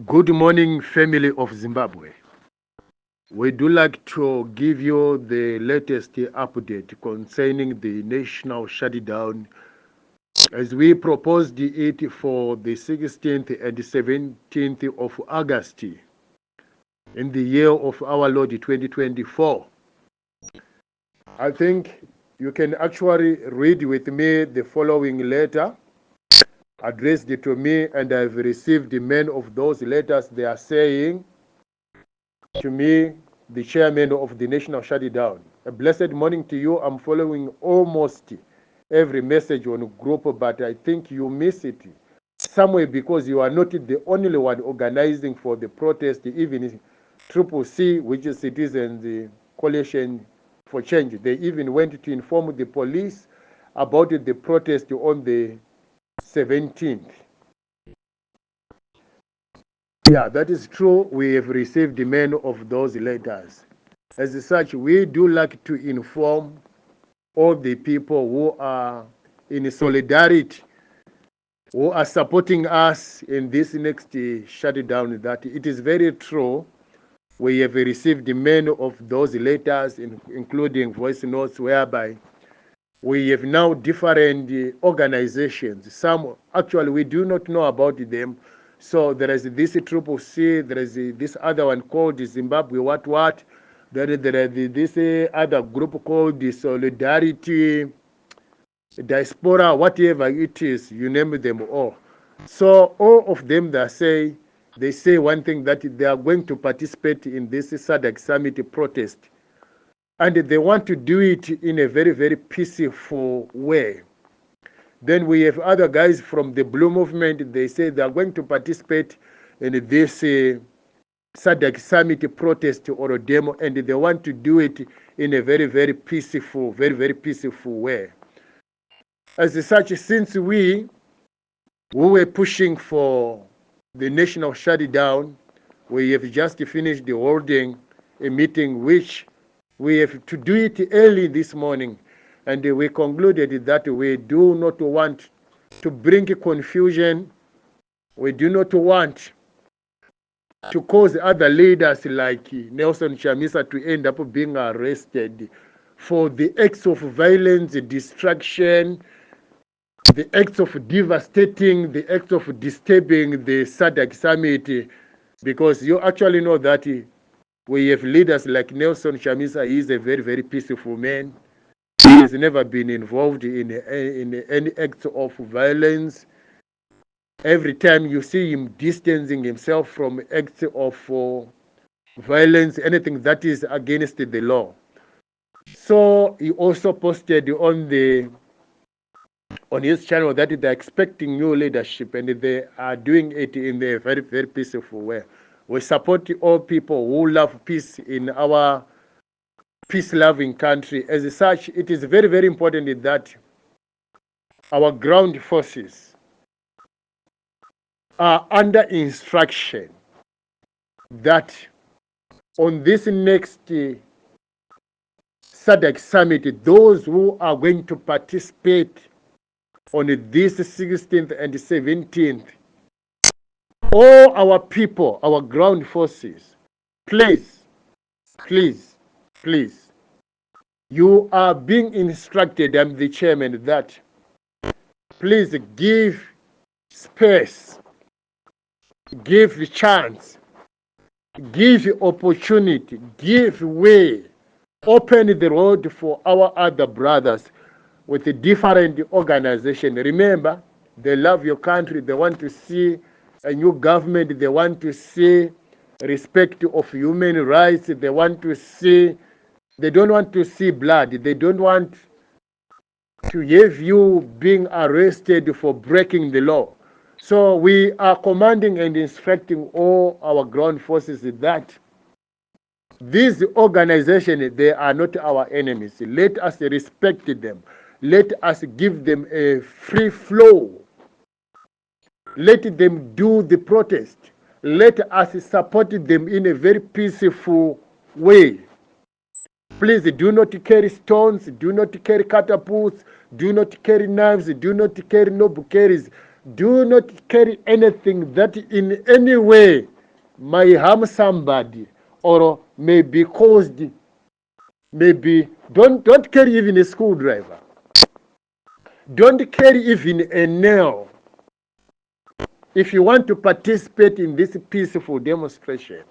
Good morning, family of Zimbabwe. We do like to give you the latest update concerning the national shutdown as we proposed it for the 16th and 17th of August in the year of our Lord 2024. I think you can actually read with me the following letter addressed to me, and I've received many of those letters. They are saying to me, the chairman of the national shutdown, a blessed morning to you. I'm following almost every message on group, but I think you miss it somewhere because you are not the only one organizing for the protest. Even Triple C, which is Citizens Coalition for Change, they even went to inform the police about the protest on the 17th. Yeah, that is true. We have received many of those letters. As such, we do like to inform all the people who are in solidarity, who are supporting us in this next shutdown, that it is very true. We have received many of those letters, including voice notes, whereby we have now different organizations. Some actually we do not know about them. So there is this Triple C, there is this other one called Zimbabwe what. There is this other group called the Solidarity, Diaspora, whatever it is, you name them all. So all of them they say one thing, that they are going to participate in this SADC summit protest. And they want to do it in a very, very peaceful way. Then we have other guys from the Blue Movement. They say they are going to participate in this SADC summit protest or demo, and they want to do it in a very, very peaceful, very, very peaceful way. As such, since we were pushing for the national shutdown, we have just finished holding a meeting which we have to do it early this morning, and we concluded that we do not want to bring confusion. We do not want to cause other leaders like Nelson Chamisa to end up being arrested for the acts of violence, destruction, the acts of devastating, the acts of disturbing the SADC summit, because you actually know that we have leaders like Nelson Chamisa. He is a very, very peaceful man. He has never been involved in any acts of violence. Every time you see him distancing himself from acts of violence, anything that is against the law. So he also posted on his channel that they're expecting new leadership, and they are doing it in a very, very peaceful way. We support all people who love peace in our peace-loving country. As such, it is very, very important that our ground forces are under instruction that on this next SADC summit, those who are going to participate on this 16th and 17th, all our people, our ground forces, please, please, please, you are being instructed, I'm the chairman, that please give space, give chance, give opportunity, give way, open the road for our other brothers with a different organization. Remember, they love your country. They want to see a new government. They want to see respect of human rights. They don't want to see blood. They don't want to have you being arrested for breaking the law. So we are commanding and instructing all our ground forces that these organizations, they are not our enemies. Let us respect them. Let us give them a free flow. Let them do the protest. Let us support them in a very peaceful way. Please do not carry stones, do not carry catapults, do not carry knives, do not carry no carries. Do not carry anything that in any way may harm somebody or may be caused, maybe don't carry even a screwdriver. Don't carry even a nail. If you want to participate in this peaceful demonstration,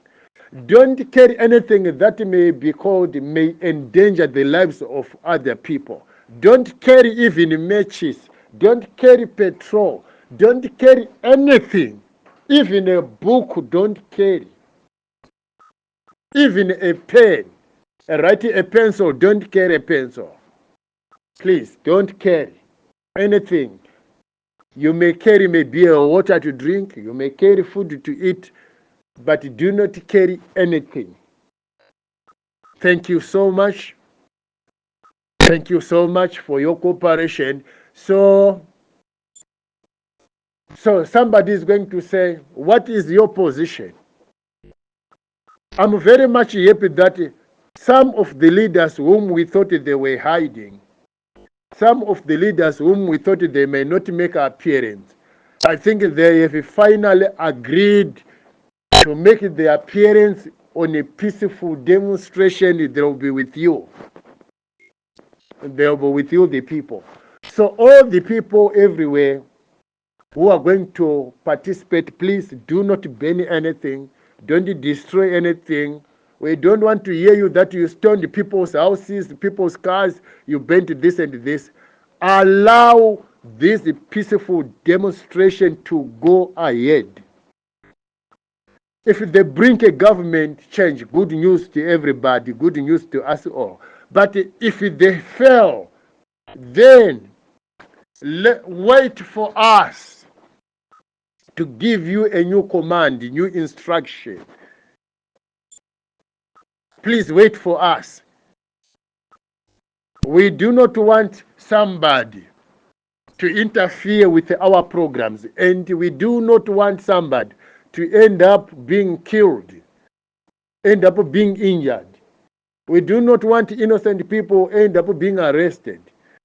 don't carry anything that may be called, may endanger the lives of other people. Don't carry even matches. Don't carry petrol. Don't carry anything. Even a book, don't carry. Even a pen. Writing a pencil, don't carry a pencil. Please, don't carry anything. You may carry maybe a water to drink. You may carry food to eat. But do not carry anything. Thank you so much. Thank you so much for your cooperation. So somebody is going to say, what is your position? I'm very much happy that some of the leaders whom we thought they were hiding, some of the leaders whom we thought they may not make an appearance, I think they have finally agreed to make their appearance on a peaceful demonstration. They will be with you. They will be with you, the people. So all the people everywhere who are going to participate, please do not burn anything. Don't destroy anything. We don't want to hear you that you stoned people's houses, people's cars, you burnt this and this. Allow this peaceful demonstration to go ahead. If they bring a government change, good news to everybody, good news to us all. But if they fail, then wait for us to give you a new command, new instruction. Please wait for us. We do not want somebody to interfere with our programs, and we do not want somebody to end up being killed, end up being injured. We do not want innocent people end up being arrested,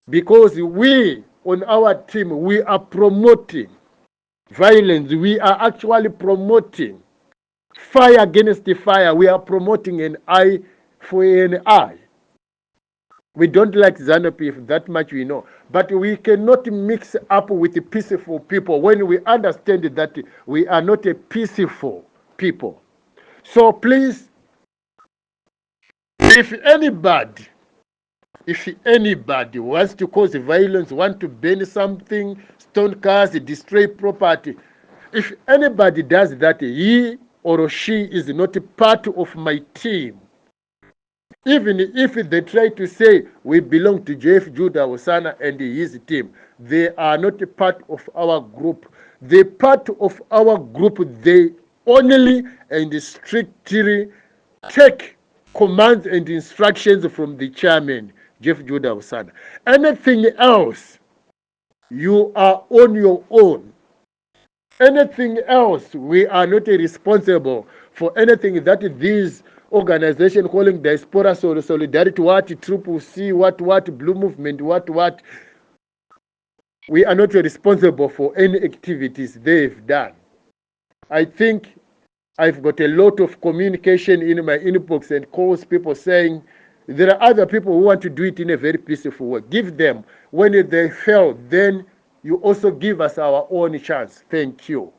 because we, on our team, we are promoting violence. We are actually promoting fire against the fire. We are promoting an eye for an eye. We don't like ZANU-PF, that much we know. But we cannot mix up with the peaceful people when we understand that we are not a peaceful people. So please, if anybody wants to cause violence, want to burn something, stone cars, destroy property, if anybody does that, he or she is not part of my team. Even if they try to say we belong to Jeff Judah Osana and his team, they are not a part of our group. They part of our group. They only and strictly take commands and instructions from the chairman, Jeff Judah Osana. Anything else, you are on your own. Anything else, we are not responsible for anything that these organization calling Diaspora Solidarity, what, Triple C, what, Blue Movement, what. We are not responsible for any activities they've done. I think I've got a lot of communication in my inbox and calls, people saying there are other people who want to do it in a very peaceful way. Give them. When they fail, then you also give us our own chance. Thank you.